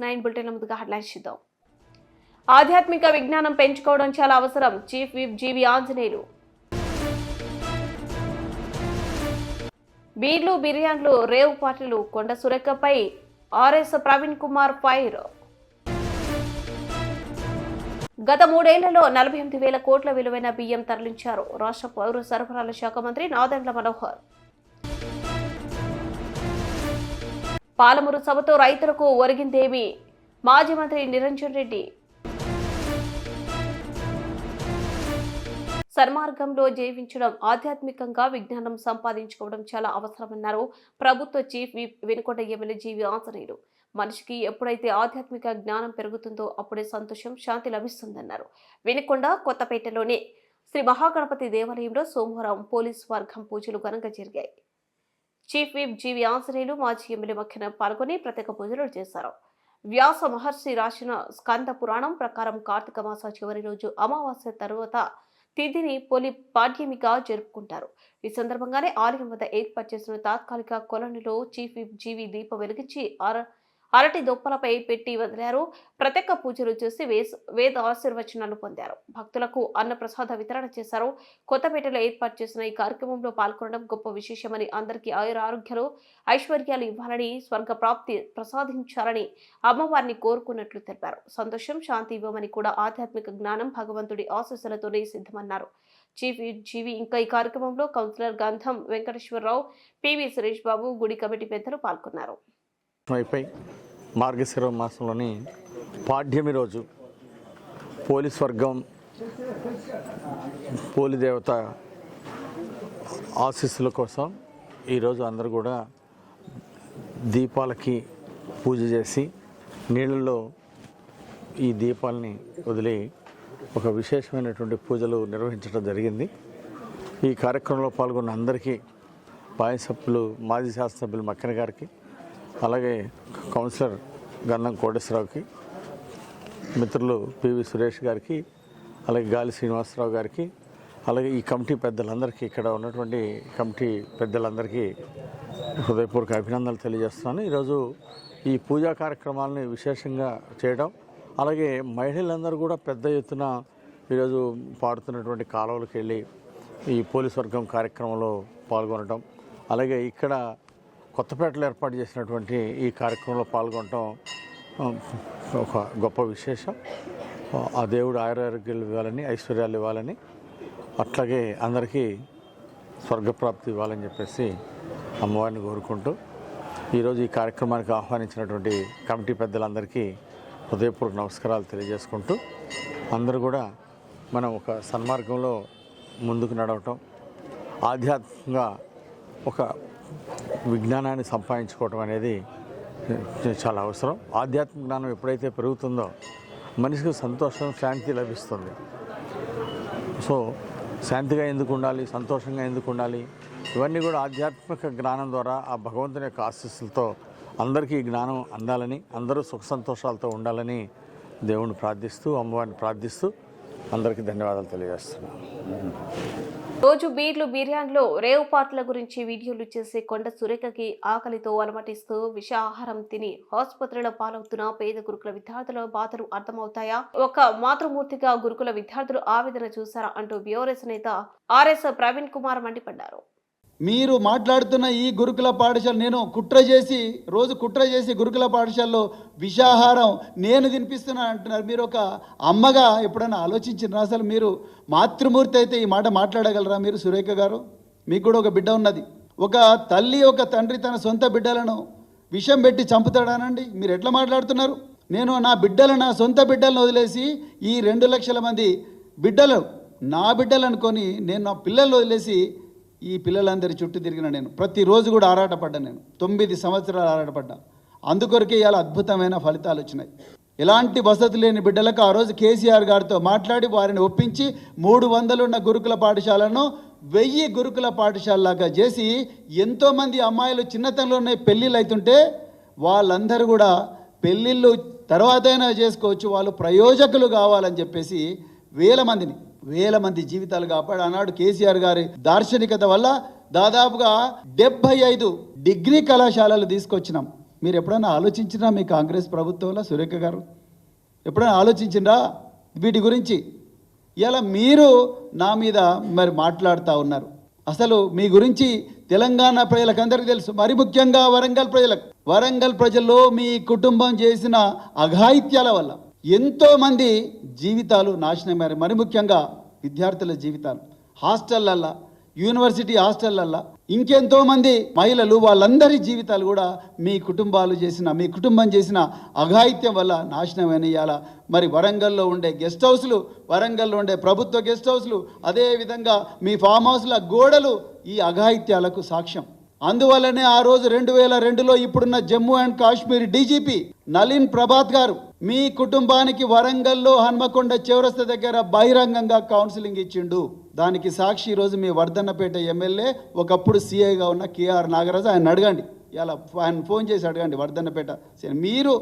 9 బులెటిన్ల ముందుగా హెడ్లైన్స్ చూద్దాం. ఆధ్యాత్మిక విజ్ఞానం పెంచుకోవడం చాలా అవసరం. చీఫ్ విప్ జీవి ఆంజనేయులు. బీర్లు బిర్యానీలు రేవ్ పార్టీలు. కొండ సురేఖపై ఆర్ఎస్ ప్రవీణ్ కుమార్ ఫైర్. గత 3 ఏళ్లలో 48,000 కోట్ల విలువైన బియ్యం తరలించారు రాష్ట్ర పౌర సరఫరాల శాఖ మంత్రి నాదెండ్ల మనోహర్. పాలమూరు సభతో రైతులకు ఒరిగిందేమి? మాజీ మంత్రి నిరంజన్ రెడ్డి. సన్మార్గంలో జీవించడం, ఆధ్యాత్మికంగా విజ్ఞానం సంపాదించుకోవడం చాలా అవసరమన్నారు ప్రభుత్వ చీఫ్ విప్ వినుకొండ ఎమ్మెల్యే జీవి ఆంజనేయులు. మనిషికి ఎప్పుడైతే ఆధ్యాత్మిక జ్ఞానం పెరుగుతుందో అప్పుడే సంతోషం, శాంతి లభిస్తుందన్నారు. వినుకొండ కొత్తపేటలోని శ్రీ మహాగణపతి దేవాలయంలో సోమవారం పోలీసు వర్గం పూజలు ఘనంగా జరిగాయి. చీఫ్ విప్ జీవి ఆంజనేయులు మాజీ ఎమ్మెల్యే మఖ్యన పాల్గొని ప్రత్యేక పూజలు చేశారు. వ్యాస మహర్షి రాసిన స్కంద పురాణం ప్రకారం కార్తీక మాస చివరి రోజు అమావాస్య తరువాత తిథిని పొలి పాడ్యమిగా జరుపుకుంటారు. ఈ సందర్భంగానే ఆలయం వద్ద ఏర్పాటు చేసిన తాత్కాలిక కొలనులో చీఫ్ విప్ జీవి దీపం వెలిగించి అరటి దొప్పలపై పెట్టి వదిలారు. ప్రత్యేక పూజలు చేసి వేద ఆశీర్వచనాలు పొందారు. భక్తులకు అన్న ప్రసాద వితరణ చేశారు. కొత్తపేటలో ఏర్పాటు చేసిన ఈ కార్యక్రమంలో పాల్గొనడం గొప్ప విశేషమని, అందరికీ ఆయురారోగ్యాలు ఐశ్వర్యాలు ఇవ్వాలని, స్వర్గ ప్రాప్తి ప్రసాదించాలని అమ్మవారిని కోరుకున్నట్లు తెలిపారు. సంతోషం, శాంతి ఇవ్వమని కూడా ఆధ్యాత్మిక జ్ఞానం భగవంతుడి ఆశీస్సులతోనే సిద్ధమన్నారు. చీఫ్ జీవి ఇంకా ఈ కార్యక్రమంలో కౌన్సిలర్ గంధం వెంకటేశ్వరరావు, పివి సురేష్ బాబు, గుడి కమిటీ పెద్దలు పాల్గొన్నారు. మార్గశిర మాసంలోని పాడ్యమి రోజు పోలీస్ వర్గం పోలిదేవత ఆశీస్సుల కోసం ఈరోజు అందరూ కూడా దీపాలకి పూజ చేసి నీళ్ళల్లో ఈ దీపాలని వదిలి ఒక విశేషమైనటువంటి పూజలు నిర్వహించడం జరిగింది. ఈ కార్యక్రమంలో పాల్గొన్న అందరికీ సభ్యులు, మాజీ శాసనసభ్యులు మక్కన గారికి, అలాగే కౌన్సిలర్ గన్నం కోటేశ్వరరావుకి, మిత్రులు పివి సురేష్ గారికి, అలాగే గాలి శ్రీనివాసరావు గారికి, అలాగే ఈ కమిటీ పెద్దలందరికీ, ఇక్కడ ఉన్నటువంటి కమిటీ పెద్దలందరికీ హృదయపూర్వక అభినందనలు తెలియజేస్తున్నాను. ఈరోజు ఈ పూజా కార్యక్రమాలని విశేషంగా చేయడం, అలాగే మహిళలందరూ కూడా పెద్ద ఎత్తున ఈరోజు పాడుతున్నటువంటి కాలువలకు వెళ్ళి ఈ పోలీస్ వర్గం కార్యక్రమంలో పాల్గొనడం, అలాగే ఇక్కడ కొత్తపేటలో ఏర్పాటు చేసినటువంటి ఈ కార్యక్రమంలో పాల్గొనడం ఒక గొప్ప విశేషం. ఆ దేవుడు ఆయురారోగ్యాలు ఇవ్వాలని, ఐశ్వర్యాలు ఇవ్వాలని, అట్లాగే అందరికీ స్వర్గప్రాప్తి ఇవ్వాలని చెప్పేసి అమ్మవారిని కోరుకుంటూ ఈరోజు ఈ కార్యక్రమానికి ఆహ్వానించినటువంటి కమిటీ పెద్దలందరికీ హృదయపూర్వక నమస్కారాలు తెలియజేసుకుంటూ, అందరూ కూడా మనం ఒక సన్మార్గంలో ముందుకు నడవటం, ఆధ్యాత్మికంగా ఒక విజ్ఞానాన్ని సంపాదించుకోవటం అనేది చాలా అవసరం. ఆధ్యాత్మిక జ్ఞానం ఎప్పుడైతే పెరుగుతుందో మనిషికి సంతోషం, శాంతి లభిస్తుంది. సో శాంతిగా ఎందుకు ఉండాలి, సంతోషంగా ఎందుకు ఉండాలి, ఇవన్నీ కూడా ఆధ్యాత్మిక జ్ఞానం ద్వారా ఆ భగవంతుని యొక్క ఆశీస్సులతో అందరికీ జ్ఞానం అందాలని, అందరూ సుఖ సంతోషాలతో ఉండాలని దేవుణ్ణి ప్రార్థిస్తూ, అమ్మవారిని ప్రార్థిస్తూ అందరికీ ధన్యవాదాలు తెలియజేస్తున్నాను. రోజు బీర్లు బిర్యానీలు రేవ్ పార్టీల గురించి వీడియోలు చేసే కొండ సురేఖకి ఆకలితో అలమటిస్తూ విష ఆహారం తిని ఆసుపత్రిలో పాలవుతున్న పేద గురుకుల విద్యార్థుల బాధలు అర్థమవుతాయా? ఒక మాతృమూర్తిగా గురుకుల విద్యార్థులు ఆవేదన చూశారా అంటూ బీఆర్ఎస్ నేత ఆర్ఎస్ ప్రవీణ్ కుమార్ మండిపడ్డారు. మీరు మాట్లాడుతున్న ఈ గురుకుల పాఠశాల, నేను రోజు కుట్ర చేసి గురుకుల పాఠశాలలో విషాహారం నేను తినిపిస్తున్నా అంటున్నారు. మీరు ఒక అమ్మగా ఎప్పుడైనా ఆలోచించినారా? అసలు మీరు మాతృమూర్తి అయితే ఈ మాట మాట్లాడగలరా మీరు? సురేఖ గారు, మీకు కూడా ఒక బిడ్డ ఉన్నది. ఒక తల్లి, ఒక తండ్రి తన సొంత బిడ్డలను విషం పెట్టి చంపుతాడానండి? మీరు ఎట్లా మాట్లాడుతున్నారు? నేను నా బిడ్డలను, నా సొంత బిడ్డలను వదిలేసి ఈ 2 లక్షల మంది బిడ్డలు నా బిడ్డలు అనుకొని నేను నా పిల్లలను వదిలేసి ఈ పిల్లలందరి చుట్టూ తిరిగిన నేను ప్రతిరోజు కూడా ఆరాటపడ్డా. నేను 9 సంవత్సరాలు ఆరాటపడ్డా. అందుకొరకే ఇలా అద్భుతమైన ఫలితాలు వచ్చినాయి. ఎలాంటి వసతి లేని బిడ్డలకు ఆ రోజు కేసీఆర్ గారితో మాట్లాడి వారిని ఒప్పించి 300 ఉన్న గురుకుల పాఠశాలను 1000 గురుకుల పాఠశాలలాగా చేసి ఎంతోమంది అమ్మాయిలు చిన్నతనంలోనే పెళ్ళిళ్ళు అవుతుంటే వాళ్ళందరూ కూడా పెళ్ళిళ్ళు తర్వాతైనా చేసుకోవచ్చు, వాళ్ళు ప్రయోజకులు కావాలని చెప్పేసి వేల మంది జీవితాలు కాపాడు. ఆనాడు కేసీఆర్ గారి దార్శనికత వల్ల దాదాపుగా 75 డిగ్రీ కళాశాలలు తీసుకొచ్చినాం. మీరు ఎప్పుడైనా ఆలోచించినా మీ కాంగ్రెస్ ప్రభుత్వంలో సురేఖ గారు ఎప్పుడైనా ఆలోచించిండ్రా వీటి గురించి? ఇలా మీరు నా మీద మరి మాట్లాడుతూ ఉన్నారు. అసలు మీ గురించి తెలంగాణ ప్రజలకందరికీ తెలుసు, మరి ముఖ్యంగా వరంగల్ ప్రజలకు. వరంగల్ ప్రజల్లో మీ కుటుంబం చేసిన అఘాయిత్యాల వల్ల ఎంతోమంది జీవితాలు నాశనమయ్యారు. మరి ముఖ్యంగా విద్యార్థుల జీవితాలు, హాస్టళ్ళల్లో, యూనివర్సిటీ హాస్టళ్ళల్లో ఇంకెంతోమంది మహిళలు, వాళ్ళందరి జీవితాలు కూడా మీ కుటుంబం చేసిన అఘాయిత్యం వల్ల నాశనమైన ఇవాళ మరి వరంగల్లో ఉండే గెస్ట్ హౌస్లు, వరంగల్లో ఉండే ప్రభుత్వ గెస్ట్ హౌస్లు, అదేవిధంగా మీ ఫామ్ హౌస్ల గోడలు ఈ అఘాయిత్యాలకు సాక్ష్యం. అందువల్లనే ఆ రోజు 2002లో ఇప్పుడున్న జమ్మూ అండ్ కాశ్మీర్ డీజీపీ నలిన్ ప్రభాత్ గారు మీ కుటుంబానికి వరంగల్లో హన్మకొండ చౌరస్తా దగ్గర బహిరంగంగా కౌన్సిలింగ్ ఇచ్చిండు. దానికి సాక్షి ఈరోజు మీ వర్ధన్నపేట ఎమ్మెల్యే, ఒకప్పుడు సీఐగా ఉన్న కేఆర్ నాగరాజు. ఆయన అడగండి, ఇలా ఆయన ఫోన్ చేసి అడగండి వర్ధన్నపేట. మీరు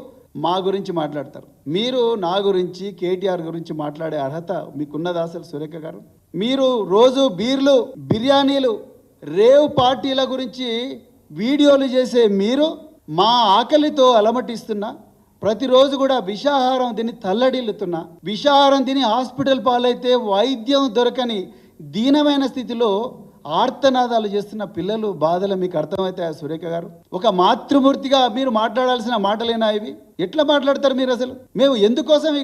మా గురించి మాట్లాడతారు, మీరు నా గురించి కేటీఆర్ గురించి మాట్లాడే అర్హత మీకున్నదా అసలు సురేఖ గారు? మీరు రోజు బీర్లు, బిర్యానీలు, రేవ్ పార్టీల గురించి వీడియోలు చేసే మీరు మా ఆకలితో అలమటిస్తున్నా, ప్రతిరోజు కూడా విషాహారం తిని తల్లడిల్లుతున్నా, విషాహారం తిని హాస్పిటల్ పాలైతే వైద్యం దొరకని దీనమైన స్థితిలో ఆర్తనాదాలు చేస్తున్న పిల్లలు బాధలు మీకు అర్థమవుతాయా సురేఖ గారు? ఒక మాతృమూర్తిగా మీరు మాట్లాడాల్సిన మాటలేనా ఇవి? ఎట్లా మాట్లాడతారు మీరు అసలు? మేము ఎందుకోసం ఈ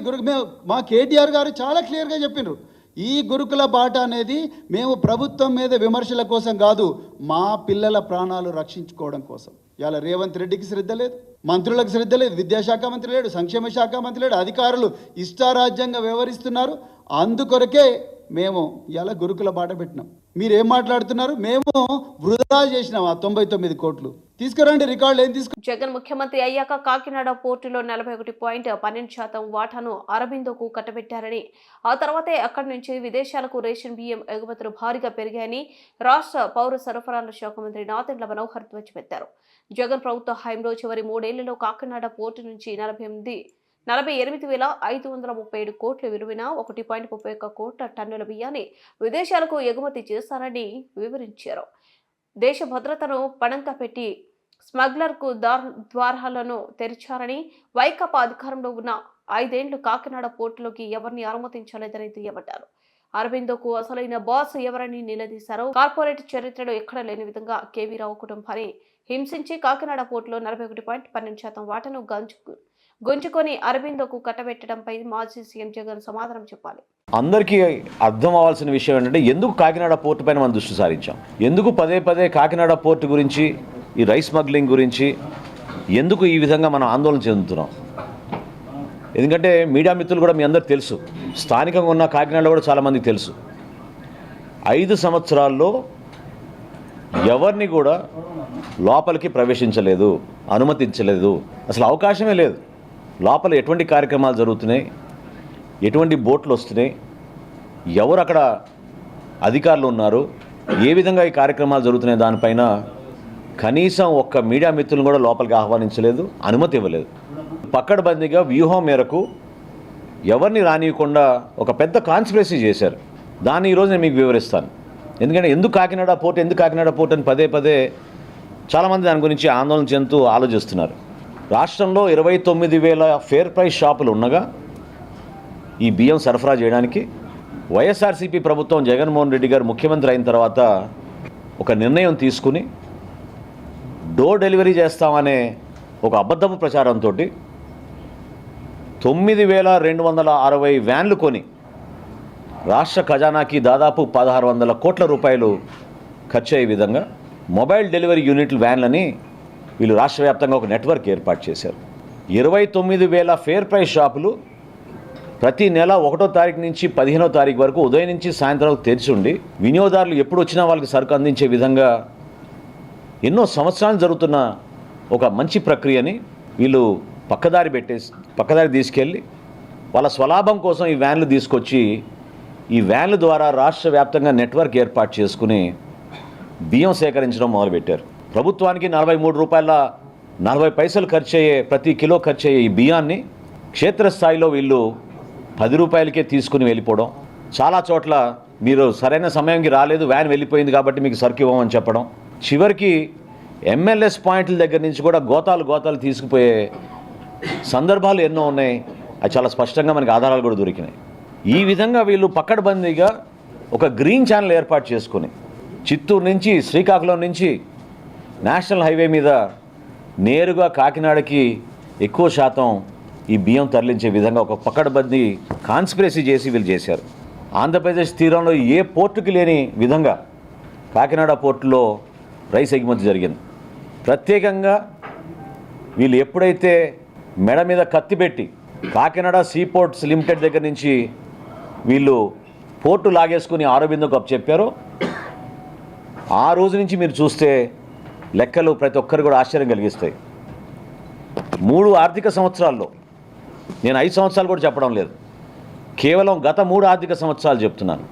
మా కేటీఆర్ గారు చాలా క్లియర్గా చెప్పినారు, ఈ గురుకుల బాట అనేది మేము ప్రభుత్వం మీద విమర్శల కోసం కాదు, మా పిల్లల ప్రాణాలు రక్షించుకోవడం కోసం. ఇవాళ రేవంత్ రెడ్డికి శ్రద్ధ లేదు, మంత్రులకు శ్రద్ధ లేదు, విద్యాశాఖ మంత్రి లేడు, సంక్షేమ శాఖ మంత్రి లేడు, అధికారులు ఇష్టారాజ్యంగా వ్యవహరిస్తున్నారు. అందుకొరకే మేము ఇలా గురుకుల బాట పెట్టినాం. మీరేం మాట్లాడుతున్నారు? మేము వృధా చేసినాం ఆ 99 కోట్లు. తీసుకురండి రికార్డులు, ఏం తీసుకు. జగన్ ముఖ్యమంత్రి అయ్యాక కాకినాడ పోర్టులో 41.12% వాటాను అరబిందోకు కట్టబెట్టారని, ఆ తర్వాతే అక్కడి నుంచి విదేశాలకు రేషన్ బియ్యం ఎగుమతులు భారీగా పెరిగాయని రాష్ట్ర పౌర సరఫరాల శాఖ మంత్రి నాదెండ్ల మనోహర్ ధ్వజమెత్తారు. జగన్ ప్రభుత్వ హయాంలో చివరి 3 ఏళ్లలో కాకినాడ పోర్టు నుంచి 48,537 కోట్ల విలువైన 1.31 కోట్ల టన్నుల బియ్యాన్ని విదేశాలకు ఎగుమతి చేస్తారని వివరించారు. దేశ భద్రతను పణంగా పెట్టి స్మగ్లర్కు ద్వారాలను తెరిచారని, వైకాపా అధికారంలో ఉన్న 5 ఏళ్లు కాకినాడ పోర్టులోకి ఎవరిని అనుమతించలేదని దుయ్యబట్టారు. అరబిందోకు అసలైన బాస్ ఎవరని నిలదీశారు. కార్పొరేట్ చరిత్రలో ఎక్కడ లేని విధంగా కేవీ రావు కుటుంబాన్ని హింసించి కాకినాడ పోర్టులో 41.12% వాటాను గుంజుకొని అరబిందోకు కట్టబెట్టడంపై మాజీ సీఎం జగన్ సమాధానం చెప్పాలి. అందరికీ అర్థం అవ్వాల్సిన విషయం ఏంటంటే, ఎందుకు కాకినాడ పోర్టు పైన మనం దృష్టి సారించాం, ఎందుకు పదే కాకినాడ పోర్టు గురించి, ఈ రైస్ స్మగ్లింగ్ గురించి ఎందుకు ఈ విధంగా మనం ఆందోళన చెందుతున్నాం? ఎందుకంటే మీడియా మిత్రులు కూడా మీ అందరికి తెలుసు, స్థానికంగా ఉన్న కాకినాడలో కూడా చాలామందికి తెలుసు, 5 సంవత్సరాల్లో ఎవరిని కూడా లోపలికి ప్రవేశించలేదు, అనుమతించలేదు, అసలు అవకాశమే లేదు. లోపల ఎటువంటి కార్యక్రమాలు జరుగుతున్నాయి, ఎటువంటి బోట్లు వస్తున్నాయి, ఎవరు అక్కడ అధికారులు ఉన్నారు, ఏ విధంగా ఈ కార్యక్రమాలు జరుగుతున్నాయి, దానిపైన కనీసం ఒక్క మీడియా మిత్రులను కూడా లోపలికి ఆహ్వానించలేదు, అనుమతి ఇవ్వలేదు. పక్కడబందీగా వ్యూహం మేరకు ఎవరిని రానియకుండా ఒక పెద్ద కాన్స్పిరసీ చేశారు. దాన్ని ఈరోజు నేను మీకు వివరిస్తాను. ఎందుకంటే ఎందుకు కాకినాడ పోర్ట్ అని పదే చాలామంది దాని గురించి ఆందోళన చెందుతూ ఆలోచిస్తున్నారు. రాష్ట్రంలో 29,000 ఫేర్ ప్రైస్ షాపులు ఉండగా ఈ బియ్యం సరఫరా చేయడానికి వైఎస్ఆర్సీపీ ప్రభుత్వం జగన్మోహన్ రెడ్డి గారు ముఖ్యమంత్రి అయిన తర్వాత ఒక నిర్ణయం తీసుకుని డోర్ డెలివరీ చేస్తామనే ఒక అబద్ధపు ప్రచారంతో 9,260 వ్యాన్లు కొని రాష్ట్ర ఖజానాకి దాదాపు 1,600 కోట్ల రూపాయలు ఖర్చు అయ్యే విధంగా మొబైల్ డెలివరీ యూనిట్లు వ్యాన్లని వీళ్ళు రాష్ట్ర వ్యాప్తంగా ఒక నెట్వర్క్ ఏర్పాటు చేశారు. 29,000 ఫేర్ ప్రైస్ షాపులు ప్రతి నెల 1వ తారీఖు నుంచి 15వ తారీఖు వరకు ఉదయం నుంచి సాయంత్రం వరకు తెరిచి ఉండి వినియోగదారులు ఎప్పుడు వచ్చినా వాళ్ళకి సరుకు అందించే విధంగా ఎన్నో సంవత్సరాలు జరుగుతున్న ఒక మంచి ప్రక్రియని వీళ్ళు పక్కదారి తీసుకెళ్ళి వాళ్ళ స్వలాభం కోసం ఈ వ్యాన్లు తీసుకొచ్చి ఈ వ్యాన్ల ద్వారా రాష్ట్ర వ్యాప్తంగా నెట్వర్క్ ఏర్పాటు చేసుకుని బియ్యం సేకరించడం మొదలుపెట్టారు. ప్రభుత్వానికి 43 రూపాయల 40 పైసలు ప్రతి కిలో ఖర్చు అయ్యే ఈ బియ్యాన్ని క్షేత్రస్థాయిలో వీళ్ళు 10 రూపాయలకే తీసుకుని వెళ్ళిపోవడం, చాలా చోట్ల మీరు సరైన సమయానికి రాలేదు, వ్యాన్ వెళ్ళిపోయింది కాబట్టి మీకు సరుకు ఇవ్వమని చెప్పడం, చివరికి ఎంఎల్ఎస్ పాయింట్ల దగ్గర నుంచి కూడా గోతాలు తీసుకుపోయే సందర్భాలు ఎన్నో ఉన్నాయి. అది చాలా స్పష్టంగా మనకి ఆధారాలు కూడా దొరికినాయి. ఈ విధంగా వీళ్ళు పక్కడబందీగా ఒక గ్రీన్ ఛానల్ ఏర్పాటు చేసుకుని చిత్తూరు నుంచి శ్రీకాకుళం నుంచి నేషనల్ హైవే మీద నేరుగా కాకినాడకి ఎక్కువ శాతం ఈ బియ్యం తరలించే విధంగా ఒక పక్కడబందీ కాన్స్పిరసీ చేసి వీళ్ళు చేశారు. ఆంధ్రప్రదేశ్ తీరంలో ఏ పోర్టుకి లేని విధంగా కాకినాడ పోర్టులో రైస్ ఎగుమతి జరిగింది. ప్రత్యేకంగా వీళ్ళు ఎప్పుడైతే మెడ మీద కత్తి పెట్టి కాకినాడ సీపోర్ట్స్ లిమిటెడ్ దగ్గర నుంచి వీళ్ళు పోర్టు లాగేసుకుని ఆరోబిందోకు చెప్పారో ఆ రోజు నుంచి మీరు చూస్తే లెక్కలు ప్రతి ఒక్కరు కూడా ఆశ్చర్యం కలిగిస్తాయి. 3 ఆర్థిక సంవత్సరాల్లో, నేను 5 సంవత్సరాలు కూడా చెప్పడం లేదు, కేవలం గత 3 ఆర్థిక సంవత్సరాలు చెప్తున్నాను.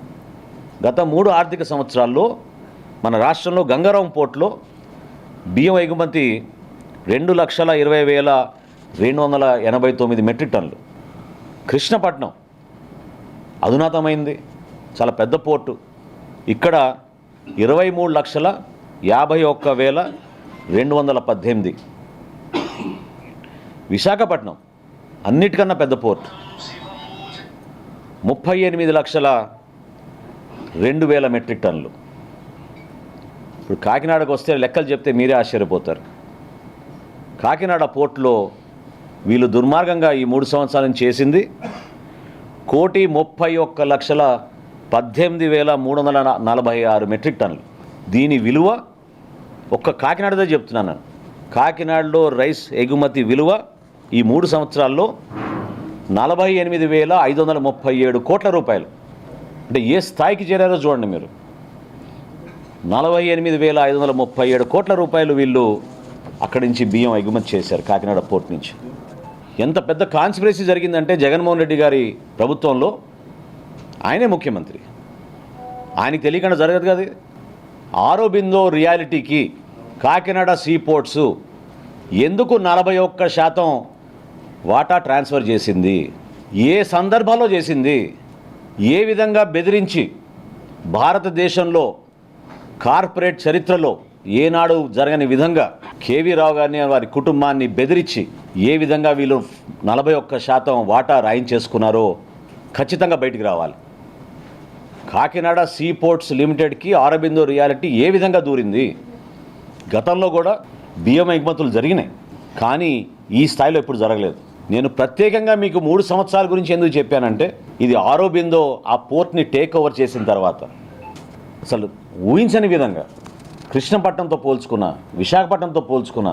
గత 3 ఆర్థిక సంవత్సరాల్లో మన రాష్ట్రంలో గంగారాం పోర్టులో బియ్యం ఎగుమతి 2,20,289 మెట్రిక్ టన్నులు. కృష్ణపట్నం అధునాతమైంది, చాలా పెద్ద పోర్టు, ఇక్కడ 23,51,218. విశాఖపట్నం అన్నిటికన్నా పెద్ద పోర్టు 38,02,000 మెట్రిక్ టన్నులు. ఇప్పుడు కాకినాడకు వస్తే లెక్కలు చెప్తే మీరే ఆశ్చర్యపోతారు. కాకినాడ పోర్టులో వీళ్ళు దుర్మార్గంగా ఈ 3 సంవత్సరాల నుంచి చేసింది 1,31,18,346 మెట్రిక్ టన్నులు. దీని విలువ ఒక్క కాకినాడదే చెప్తున్నాను. కాకినాడలో రైస్ ఎగుమతి విలువ ఈ 3 సంవత్సరాల్లో 48,537 కోట్ల రూపాయలు. అంటే ఏ స్థాయికి చేరారో చూడండి మీరు. 48,537 కోట్ల రూపాయలు వీళ్ళు అక్కడి నుంచి బియ్యం ఎగుమతి చేశారు కాకినాడ పోర్ట్ నుంచి. ఎంత పెద్ద కాన్స్పిరసీ జరిగిందంటే జగన్మోహన్ రెడ్డి గారి ప్రభుత్వంలో, ఆయనే ముఖ్యమంత్రి, ఆయనకి తెలియకుండా జరగదు కదా. ఆరోబిందో రియాలిటీకి కాకినాడ సీపోర్ట్స్ ఎందుకు 41% వాటా ట్రాన్స్ఫర్ చేసింది, ఏ సందర్భంలో చేసింది, ఏ విధంగా బెదిరించి భారతదేశంలో కార్పొరేట్ చరిత్రలో ఏనాడు జరగని విధంగా కేవీ రావు గారిని వారి కుటుంబాన్ని బెదిరించి ఏ విధంగా వీళ్ళు 41% వాటా రాయించేసుకున్నారో ఖచ్చితంగా బయటికి రావాలి. కాకినాడ సీపోర్ట్స్ లిమిటెడ్కి ఆరోబిందో రియాలిటీ ఏ విధంగా దూరింది. గతంలో కూడా బియ్యం ఎగుమతులు జరిగినాయి, కానీ ఈ స్థాయిలో ఎప్పుడు జరగలేదు. నేను ప్రత్యేకంగా మీకు 3 సంవత్సరాల గురించి ఎందుకు చెప్పానంటే, ఇది ఆరోబిందో ఆ పోర్ట్ని టేక్ ఓవర్ చేసిన తర్వాత అసలు ఊహించని విధంగా కృష్ణపట్నంతో పోల్చుకున్న, విశాఖపట్నంతో పోల్చుకున్న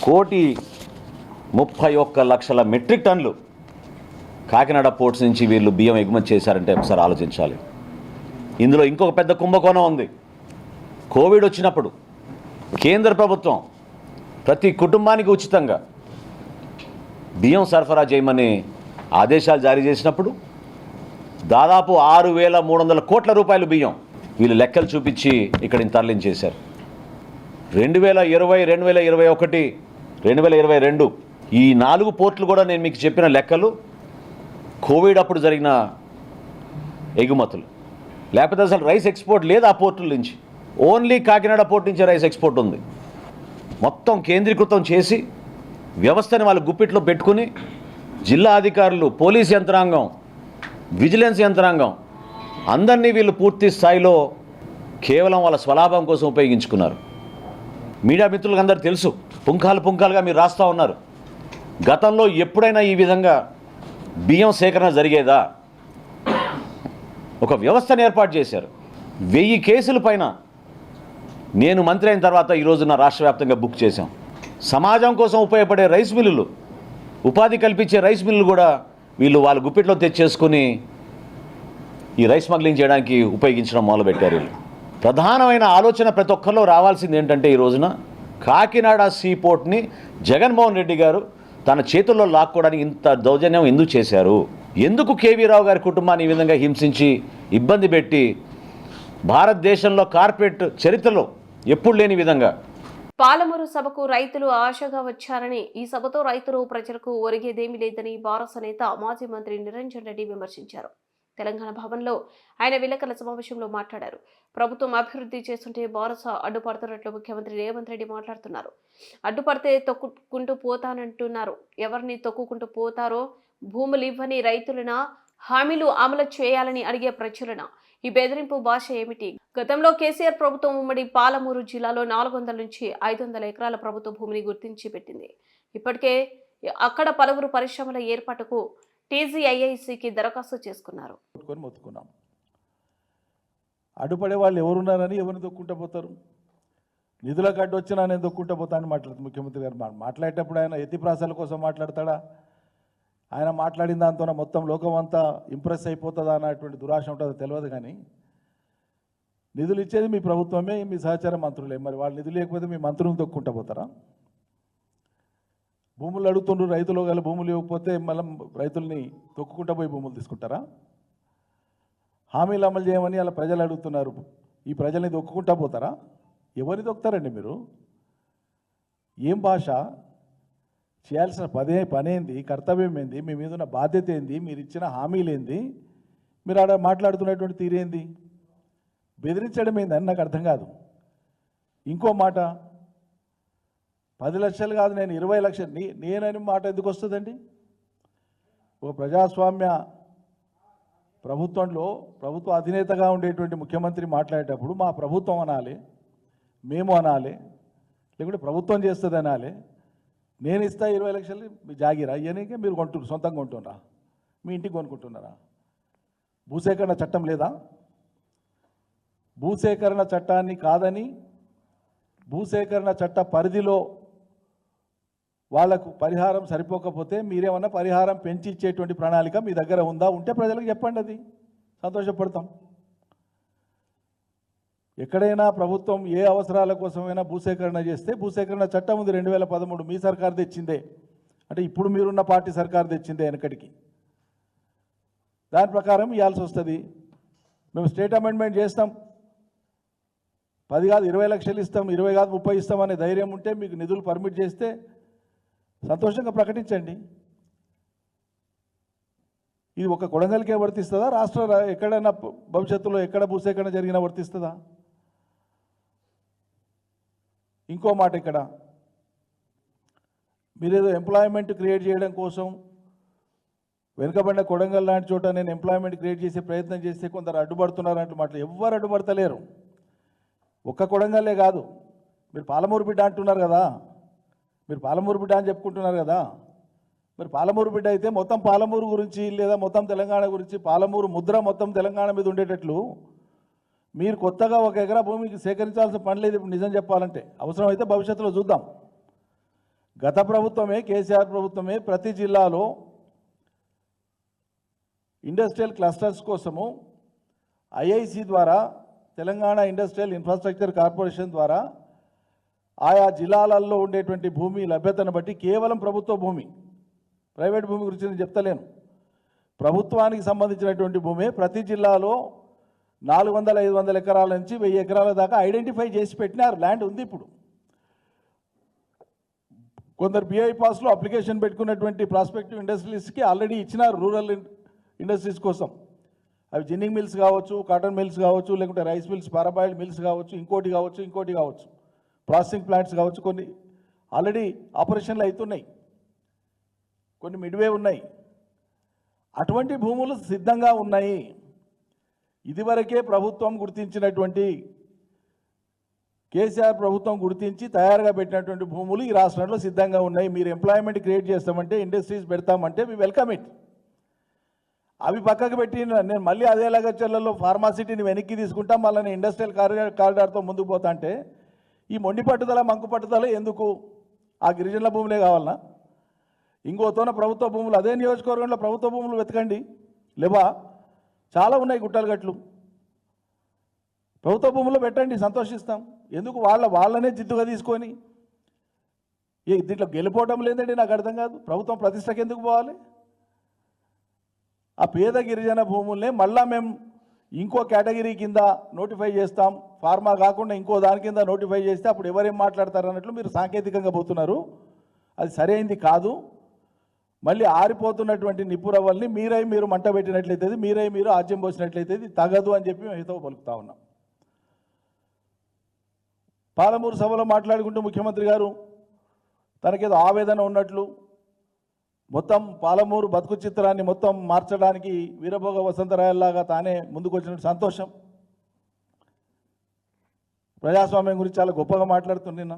1,31,00,000 మెట్రిక్ టన్నులు కాకినాడ పోర్ట్స్ నుంచి వీళ్ళు బియ్యం ఎగుమతి చేశారంటే ఒకసారి ఆలోచించాలి. ఇందులో ఇంకొక పెద్ద కుంభకోణం ఉంది. కోవిడ్ వచ్చినప్పుడు కేంద్ర ప్రభుత్వం ప్రతి కుటుంబానికి ఉచితంగా బియ్యం సరఫరా చేయమని ఆదేశాలు జారీ చేసినప్పుడు దాదాపు 6,300 కోట్ల రూపాయలు బియ్యం వీళ్ళు లెక్కలు చూపించి ఇక్కడిని తరలించేశారు. 2020, 2021, 2022 ఈ 4 పోర్టులు కూడా నేను మీకు చెప్పిన లెక్కలు కోవిడ్ అప్పుడు జరిగిన ఎగుమతులు. లేకపోతే అసలు రైస్ ఎక్స్పోర్ట్ లేదు ఆ పోర్టుల నుంచి. ఓన్లీ కాకినాడ పోర్ట్ నుంచి రైస్ ఎక్స్పోర్ట్ ఉంది. మొత్తం కేంద్రీకృతం చేసి వ్యవస్థని వాళ్ళు గుప్పిట్లో పెట్టుకుని జిల్లా అధికారులు, పోలీస్ యంత్రాంగం, విజిలెన్స్ యంత్రాంగం అందరినీ వీళ్ళు పూర్తి స్థాయిలో కేవలం వాళ్ళ స్వలాభం కోసం ఉపయోగించుకున్నారు. మీడియా మిత్రులకు అందరూ తెలుసు, పుంఖాలుగా మీరు రాస్తూ ఉన్నారు. గతంలో ఎప్పుడైనా ఈ విధంగా బియ్యం సేకరణ జరిగేదా? ఒక వ్యవస్థను ఏర్పాటు చేశారు. 1000 కేసుల పైన నేను మంత్రి అయిన తర్వాత ఈరోజు నా రాష్ట్ర వ్యాప్తంగా బుక్ చేశాం. సమాజం కోసం ఉపయోగపడే రైస్ మిల్లులు, ఉపాధి కల్పించే రైస్ మిల్లులు కూడా వీళ్ళు వాళ్ళ గుప్పిట్లో తెచ్చేసుకుని ఈ రైస్ స్మగ్లింగ్ చేయడానికి ఉపయోగించడం మొదలుపెట్టారు. వీళ్ళు ప్రధానమైన ఆలోచన ప్రతి ఒక్కరిలో రావాల్సింది ఏంటంటే, ఈ రోజున కాకినాడ సీపోర్ట్ని జగన్మోహన్ రెడ్డి గారు తన చేతుల్లో లాక్కోవడానికి ఇంత దౌర్జన్యం ఎందుకు చేశారు? ఎందుకు కేవీ రావు గారి కుటుంబాన్ని ఈ విధంగా హింసించి ఇబ్బంది పెట్టి భారతదేశంలో కార్పొరేట్ చరిత్రలో ఎప్పుడు లేని విధంగా? పాలమూరు సభకు రైతులు ఆశగా వచ్చారని, ఈ సభతో రైతులు ప్రజలకు ఒరిగేదేమీ లేదని బారస నేత మాజీ మంత్రి నిరంజన్ రెడ్డి విమర్శించారు. తెలంగాణ భవన్లో ఆయన విలేకరుల సమావేశంలో మాట్లాడారు. ప్రభుత్వం అభివృద్ధి చేస్తుంటే బారస అడ్డుపడుతున్నట్లు ముఖ్యమంత్రి రేవంత్ రెడ్డి మాట్లాడుతున్నారు. అడ్డుపడితే తొక్కుకుంటూ పోతానంటున్నారు. ఎవరిని తొక్కుకుంటూ పోతారో భూములు ఇవ్వని రైతులన హామీలు అమలు చేయాలని అడిగే ప్రచురణ. ఈ బెదిరింపు భాష ఏమిటి? గతంలో కేసీఆర్ ప్రభుత్వం ఉమ్మడి పాలమూరు జిల్లాలో 400 నుంచి 500 ఎకరాల ప్రభుత్వ భూమిని గుర్తించి పెట్టింది. ఇప్పటికే అక్కడ పలువురు పరిశ్రమల ఏర్పాటుకు TGIICకి దరఖాస్తు చేసుకున్నారు. మొత్తుకున్నాం. అడ్డుపడే వాళ్ళు ఎవరున్నారని ఎవరిని దొక్కుంటూ పోతారు? నిధులకు అడ్డు వచ్చినా నేను దొక్కుంటూ పోతానని మాట్లాడుతుంది ముఖ్యమంత్రి గారు. మాట్లాడేటప్పుడు ఆయన ఎత్తి ప్రాసాల కోసం మాట్లాడతాడా? ఆయన మాట్లాడిన దాంతో మొత్తం లోకం అంతా ఇంప్రెస్ అయిపోతుందా అన్నటువంటి దురాశ ఉంటుందో తెలియదు. కానీ నిధులు ఇచ్చేది మీ ప్రభుత్వమే, మీ సహచార మంత్రులే. మరి వాళ్ళు నిధులు లేకపోతే మీ మంత్రులను దొక్కుంటూ పోతారా? భూములు అడుగుతుండ్రు, రైతులు గల భూములు ఇవ్వకపోతే మళ్ళీ రైతుల్ని తొక్కుకుంటూ పోయి భూములు తీసుకుంటారా? హామీలు అమలు చేయమని అలా ప్రజలు అడుగుతున్నారు. ఈ ప్రజల్ని దొక్కుకుంటూ పోతారా? ఎవరిని దొక్కుతారండి మీరు? ఏం భాష? చేయాల్సిన పనేంది? కర్తవ్యం ఏంది? మీ మీద ఉన్న బాధ్యత ఏంది? మీరు ఇచ్చిన హామీలు ఏంది? మీరు ఆడ మాట్లాడుతున్నటువంటి తీరేంది? బెదిరించడం ఏందని నాకు అర్థం కాదు. ఇంకో మాట, 10 లక్షలు కాదు నేను 20 లక్షలు నేనని మాట ఎందుకు వస్తుందండి? ఒక ప్రజాస్వామ్య ప్రభుత్వంలో ప్రభుత్వ అధినేతగా ఉండేటువంటి ముఖ్యమంత్రి మాట్లాడేటప్పుడు మా ప్రభుత్వం అనాలి, మేము అనాలి, లేకుంటే ప్రభుత్వం చేస్తుంది అనాలి. నేను ఇస్తా 20 లక్షలు మీ జాగిరా ఇవన్నీ మీరు కొంటున్నారు, సొంతంగా కొంటున్నారా? మీ ఇంటికి కొనుక్కుంటున్నారా? భూసేకరణ చట్టం లేదా? భూసేకరణ చట్టాన్ని కాదని భూసేకరణ చట్ట పరిధిలో వాళ్లకు పరిహారం సరిపోకపోతే మీరేమన్నా పరిహారం పెంచి ఇచ్చేటువంటి ప్రణాళిక మీ దగ్గర ఉందా? ఉంటే ప్రజలకు చెప్పండి, అది సంతోషపడతాం. ఎక్కడైనా ప్రభుత్వం ఏ అవసరాల కోసమైనా భూసేకరణ చేస్తే భూసేకరణ చట్టం ఉంది 2013, మీ సర్కారు తెచ్చిందే. అంటే ఇప్పుడు మీరున్న పార్టీ సర్కారు తెచ్చిందే వెనకటికి. దాని ప్రకారం ఇవ్వాల్సి వస్తుంది. మేము స్టేట్ అమెండ్మెంట్ చేస్తాం, 10 కాదు 20 లక్షలు ఇస్తాం, 20 కాదు 30 ఇస్తాం అనే ధైర్యం ఉంటే, మీకు నిధులు పర్మిట్ చేస్తే సంతోషంగా ప్రకటించండి. ఇది ఒక కొడంగల్కే వర్తిస్తుందా? రాష్ట్ర ఎక్కడైనా భవిష్యత్తులో ఎక్కడ భూసేకరణ జరిగినా వర్తిస్తుందా? ఇంకో మాట, ఇక్కడ మీరేదో ఎంప్లాయ్మెంట్ క్రియేట్ చేయడం కోసం వెనుకబడిన కొడంగల్ లాంటి చోట నేను ఎంప్లాయ్మెంట్ క్రియేట్ చేసే ప్రయత్నం చేస్తే కొందరు అడ్డుపడుతున్నారంటే మాటలు ఎవ్వరు అడ్డుపడతలేరు. ఒక్క కొడంగల్లే కాదు, మీరు పాలమూరు బిడ్డ అంటున్నారు కదా, మీరు పాలమూరు బిడ్డ అని చెప్పుకుంటున్నారు కదా. మరి పాలమూరు బిడ్డ అయితే మొత్తం పాలమూరు గురించి లేదా మొత్తం తెలంగాణ గురించి పాలమూరు ముద్ర మొత్తం తెలంగాణ మీద ఉండేటట్లు మీరు కొత్తగా 1 ఎకరా భూమికి సేకరించాల్సిన పని లేదు. ఇప్పుడు నిజం చెప్పాలంటే అవసరమైతే భవిష్యత్తులో చూద్దాం. గత ప్రభుత్వమే, కేసీఆర్ ప్రభుత్వమే ప్రతి జిల్లాలో ఇండస్ట్రియల్ క్లస్టర్స్ కోసము IIC ద్వారా, తెలంగాణ ఇండస్ట్రియల్ ఇన్ఫ్రాస్ట్రక్చర్ కార్పొరేషన్ ద్వారా ఆయా జిల్లాలలో ఉండేటువంటి భూమి లభ్యతను బట్టి, కేవలం ప్రభుత్వ భూమి, ప్రైవేట్ భూమి గురించి నేను చెప్తలేను, ప్రభుత్వానికి సంబంధించినటువంటి భూమి ప్రతి జిల్లాలో 400-500 ఎకరాల నుంచి 1000 ఎకరాల దాకా ఐడెంటిఫై చేసి పెట్టినారు. ల్యాండ్ ఉంది. ఇప్పుడు కొందరు BI పాస్లో అప్లికేషన్ పెట్టుకున్నటువంటి ప్రాస్పెక్టివ్ ఇండస్ట్రీస్కి ఆల్రెడీ ఇచ్చినారు, రూరల్ ఇండస్ట్రీస్ కోసం. అవి జిన్నింగ్ మిల్స్ కావచ్చు, కాటన్ మిల్స్ కావచ్చు, లేకుంటే రైస్ మిల్స్, పారాబాయిల్డ్ మిల్స్ కావచ్చు, ఇంకోటి కావచ్చు, ప్రాసెసింగ్ ప్లాంట్స్ కావచ్చు. కొన్ని ఆల్రెడీ ఆపరేషన్లు అవుతున్నాయి, కొన్ని మిడ్వే ఉన్నాయి. అటువంటి భూములు సిద్ధంగా ఉన్నాయి. ఇదివరకే ప్రభుత్వం గుర్తించినటువంటి, కేసీఆర్ ప్రభుత్వం గుర్తించి తయారుగా పెట్టినటువంటి భూములు ఈ రాష్ట్రంలో సిద్ధంగా ఉన్నాయి. మీరు ఎంప్లాయ్మెంట్ క్రియేట్ చేస్తామంటే, ఇండస్ట్రీస్ పెడతామంటే వి వెల్కమ్ ఇట్. అవి పక్కకు పెట్టి నేను మళ్ళీ అదే లగచర్లలో ఫార్మాసిటీని వెనక్కి తీసుకుంటాం, మళ్ళీ నేను ఇండస్ట్రియల్ కారిడార్తో ముందుకు పోతా అంటే ఈ మొండి పట్టుదల, మంకు పట్టుదల ఎందుకు? ఆ గిరిజనుల భూములే కావాలన్నా? ఇంకోతోన ప్రభుత్వ భూములు, అదే నియోజకవర్గంలో ప్రభుత్వ భూములు వెతకండి, లేవా? చాలా ఉన్నాయి గుట్టలు గట్లు. ప్రభుత్వ భూముల్లో పెట్టండి, సంతోషిస్తాం. ఎందుకు వాళ్ళనే జిద్దుగా తీసుకొని దీంట్లో గెలిపోవడం లేదండి? నాకు అర్థం కాదు. ప్రభుత్వం ప్రతిష్టకి ఎందుకు పోవాలి? ఆ పేద గిరిజన భూముల్నే మళ్ళా మేము ఇంకో కేటగిరీ కింద నోటిఫై చేస్తాం, ఫార్మా కాకుండా ఇంకో దాని కింద నోటిఫై చేస్తే అప్పుడు ఎవరేం మాట్లాడతారు అన్నట్లు మీరు సాంకేతికంగా పోతున్నారు. అది సరైంది కాదు. మళ్ళీ ఆరిపోతున్నటువంటి నిప్పురవ్వల్ని మీరు మంట పెట్టినట్లయితే, మీరు ఆజ్యం పోసినట్లయితే ఇది తగదు అని చెప్పి మేము హితవు పలుకుతా ఉన్నాం. పాలమూరు సభలో మాట్లాడుకుంటూ ముఖ్యమంత్రి గారు తనకేదో ఆవేదన ఉన్నట్లు మొత్తం పాలమూరు బతుకు చిత్రాన్ని మొత్తం మార్చడానికి వీరభోగ వసంతరాయల్లాగా తానే ముందుకు వచ్చినట్టు సంతోషం. ప్రజాస్వామ్యం గురించి చాలా గొప్పగా మాట్లాడుతున్నాను.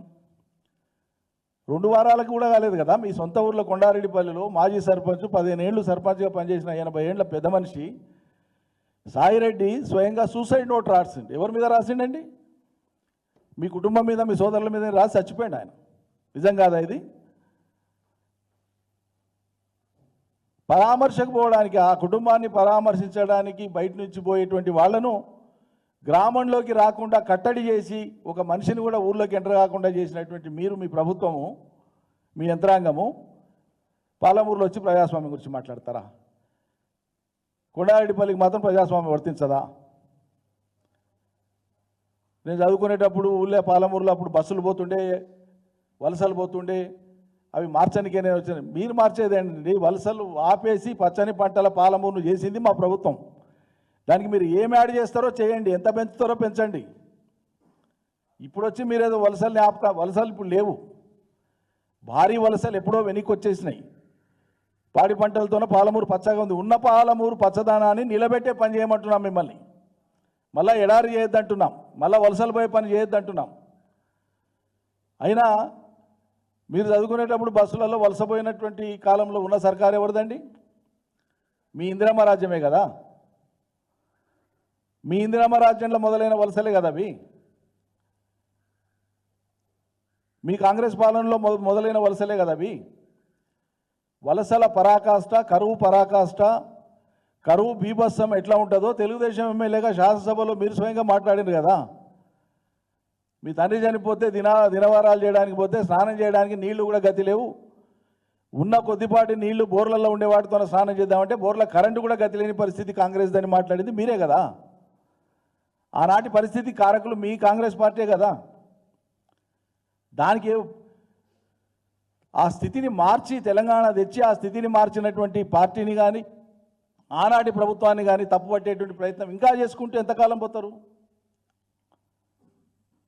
2 వారాలకు కూడా కాలేదు కదా, మీ సొంత ఊర్లో కొండారెడ్డిపల్లిలో మాజీ సర్పంచ్ 15 ఏళ్ళు సర్పంచ్గా పనిచేసిన 80 ఏళ్ల పెద్ద మనిషి సాయిరెడ్డి స్వయంగా సూసైడ్ నోట్ రాసిండు. ఎవరి మీద రాసిండండి? మీ కుటుంబం మీద, మీ సోదరుల మీద రాసి చచ్చిపోయింది ఆయన. నిజం కాదా ఇది? పరామర్శకు పోవడానికి, ఆ కుటుంబాన్ని పరామర్శించడానికి బయట నుంచి పోయేటువంటి వాళ్లను గ్రామంలోకి రాకుండా కట్టడి చేసి ఒక మనిషిని కూడా ఊర్లోకి ఎంటర్ కాకుండా చేసినటువంటి మీరు, మీ ప్రభుత్వము, మీ యంత్రాంగము పాలమూరులో వచ్చి ప్రజాస్వామ్యం గురించి మాట్లాడతారా? కొండారెడ్డిపల్లికి మాత్రం ప్రజాస్వామ్యం వర్తించదా? నేను చదువుకునేటప్పుడు ఊళ్ళో పాలమూరులో అప్పుడు బస్సులు పోతుండే, వలసలు పోతుండే, అవి మార్చనికే నేను వచ్చాను. మీరు మార్చేదేంటండి? వలసలు ఆపేసి పచ్చని పంటల పాలమూరును చేసింది మా ప్రభుత్వం. దానికి మీరు ఏం యాడ్ చేస్తారో చేయండి, ఎంత పెంచుతారో పెంచండి. ఇప్పుడు వచ్చి మీరేదో వలసల్ని ఆపుతా, వలసలు ఇప్పుడు లేవు. భారీ వలసలు ఎప్పుడో వెనక్కి వచ్చేసినాయి. పాడి పంటలతోనే పాలమూరు పచ్చగా ఉంది. ఉన్న పాలమూరు పచ్చదనాన్ని నిలబెట్టే పని చేయమంటున్నాం మిమ్మల్ని. మళ్ళీ ఎడారి చేయొద్దంటున్నాం, మళ్ళీ వలసలు పోయే పని చేయొద్దంటున్నాం. అయినా మీరు చదువుకునేటప్పుడు బస్సులలో వలసపోయినటువంటి కాలంలో ఉన్న సర్కారు ఎవరిదండి? మీ ఇందిరమ్మ రాజ్యమే కదా. మీ ఇందిరమ్మ రాజ్యంలో మొదలైన వలసలే కదా అవి. మీ కాంగ్రెస్ పాలనలో మొదలైన వలసలే కదా అవి. వలసల పరాకాష్ట, కరువు పరాకాష్ట, కరువు బీభత్సం ఎట్లా ఉంటుందో తెలుగుదేశం ఎమ్మెల్యేగా శాసనసభలో మీరు స్వయంగా మాట్లాడారు కదా. మీ తండ్రి చనిపోతే దినవారాలు చేయడానికి పోతే స్నానం చేయడానికి నీళ్లు కూడా గతి లేవు. ఉన్న కొద్దిపాటి నీళ్లు బోర్లలో ఉండేవాటితో స్నానం చేద్దామంటే బోర్ల కరెంటు కూడా గతి లేని పరిస్థితి కాంగ్రెస్ దాన్ని మాట్లాడింది మీరే కదా. ఆనాటి పరిస్థితి కారకులు మీ కాంగ్రెస్ పార్టీ కదా. దానికి ఆ స్థితిని మార్చి తెలంగాణ తెచ్చి ఆ స్థితిని మార్చినటువంటి పార్టీని కానీ ఆనాటి ప్రభుత్వాన్ని కానీ తప్పుపట్టేటువంటి ప్రయత్నం ఇంకా చేసుకుంటూ ఎంతకాలం పోతారు?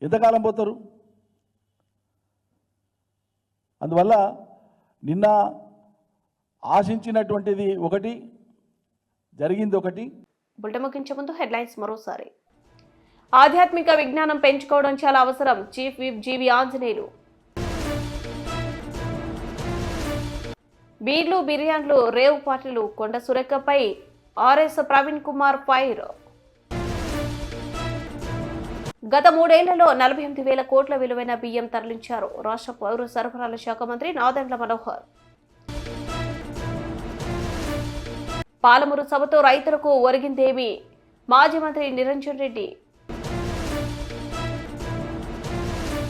ఎంతకాలం పోతారు? అందువల్ల నిన్న ఆశించినటువంటిది ఒకటి, జరిగింది ఒకటి. బులెటిన్ ముగించే ముందు హెడ్లైన్స్ మరోసారి. ఆధ్యాత్మిక విజ్ఞానం పెంచుకోవడం చాలా అవసరం. చీఫ్ విప్ జీవి ఆంజనేయులు. బీర్లు బిర్యానీలు రేవ్ పార్టీలు కొండ సురేఖపై ఆర్ఎస్ ప్రవీణ్ కుమార్ ఫైర్. గత 3 ఏళ్లలో 48,000 కోట్ల విలువైన బియ్యం తరలించారు రాష్ట్ర పౌర సరఫరాల శాఖ మంత్రి నాదెండ్ల మనోహర్. పాలమూరు సభతో రైతులకు ఒరిగిందేమి? మాజీ మంత్రి నిరంజన్ రెడ్డి.